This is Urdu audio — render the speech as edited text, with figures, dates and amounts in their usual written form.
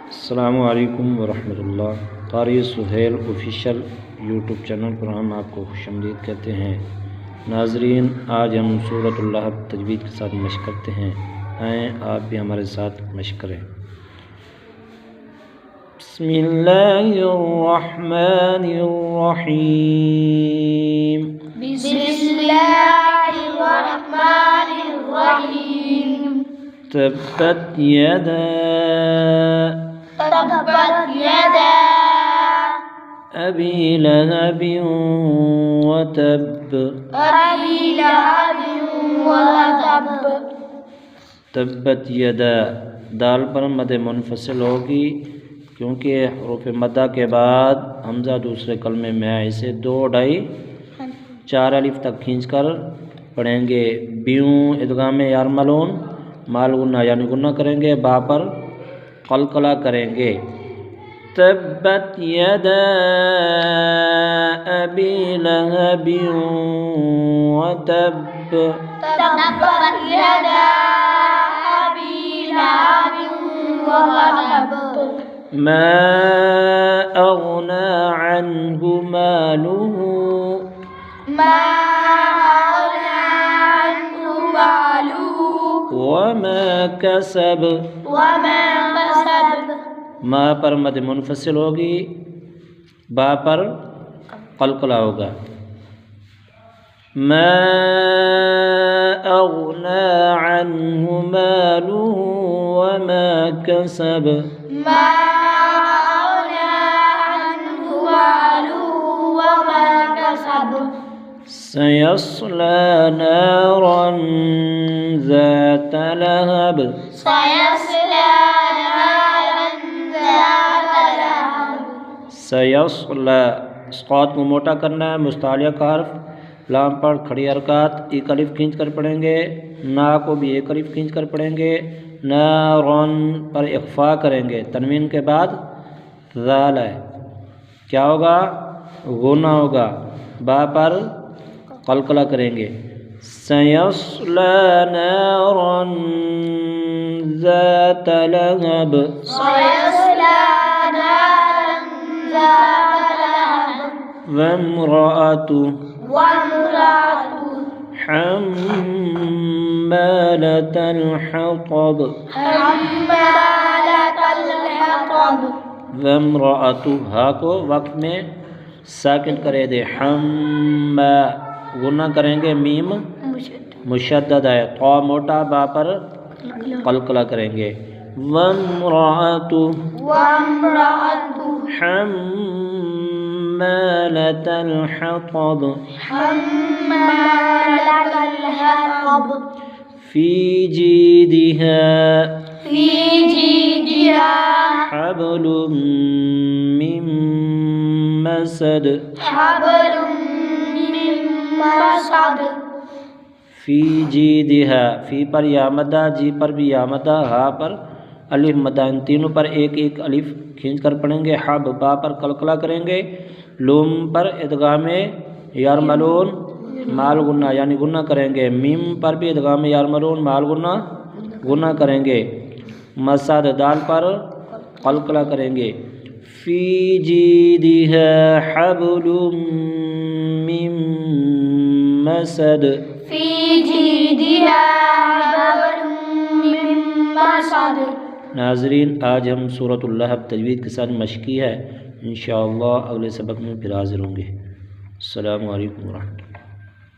السلام علیکم ورحمۃ اللہ۔ قاری سہیل آفیشیل یوٹیوب چینل پر ہم آپ کو خوش آمدید کہتے ہیں۔ ناظرین، آج ہم سورۃ اللھب تجوید کے ساتھ مشق کرتے ہیں۔ آئیں آپ بھی ہمارے ساتھ مشق کریں۔ بسم اللہ الرحمن الرحیم۔ بسم اللہ الرحمن الرحیم۔ تبت یدا ابی لہب وتب۔ تبت یدا دال پر مد منفصل ہوگی کیونکہ حروف مدہ کے بعد حمزہ دوسرے کلمے میں ہے، اسے 2 2.5 4 الف تک کھینچ کر پڑھیں گے۔ بیوں ادغام یارملون مال گنہ یعنی گنہ کریں گے، با پر قلقلہ کریں گے۔ تبت یدا ابی لہب وتب۔ تبت یدا ابی لہب وتب۔ ما اغنى عنه ماله وما کسب۔ ما پر مد منفصل ہوگی، با پر قلقلہ ہوگا۔ ما اغنى عنه ماله وما کسب۔ سيصلى نارا ذات لهب۔ سيصلى اسقاط کو موٹا کرنا ہے، مستعلیہ کا حرف، لام پر کھڑی حرکات، ایک الف کھینچ کر پڑھیں گے، نا کو بھی ایک الف کھینچ کر پڑھیں گے، نارن پر اخفا کریں گے، تنوین کے بعد ذال ہے، کیا ہوگا؟ غنہ ہوگا، با پر قلقلہ کریں گے۔ سیصلی نارا ذات لہب۔ وامرأته حمالة الحطب۔ وامرأته ہا کو وقت میں ساکن کرے دے، گنہ کریں گے، میم مشدد ہے، قا موٹا، با پر قلقلہ کریں گے۔ وامرأته حمالة الحطب۔ في جيدها حبل من مسد۔ فی جیدہا، فی پر یا مدہ، جی پر بھی یا مدہ، ہا پر الف مدہ، ان تینوں پر ایک ایک الف کھینچ کر پڑھیں گے۔ حب با پر قلقلہ کریں گے، لوم پر ادغام یارملون مال گنہ یعنی گنہ کریں گے، میم پر بھی ادغام یارملون مال گنہ کریں گے، مسد دال پر قلقلہ کریں گے۔ فی جیدہا حبل من مسد۔ ناظرین، آج ہم سورۃ اللھب تجوید کے ساتھ مشق کی ہے، انشاءاللہ اگلے سبق میں پھر حاضر ہوں گے۔ السلام علیکم ورحمۃ اللہ۔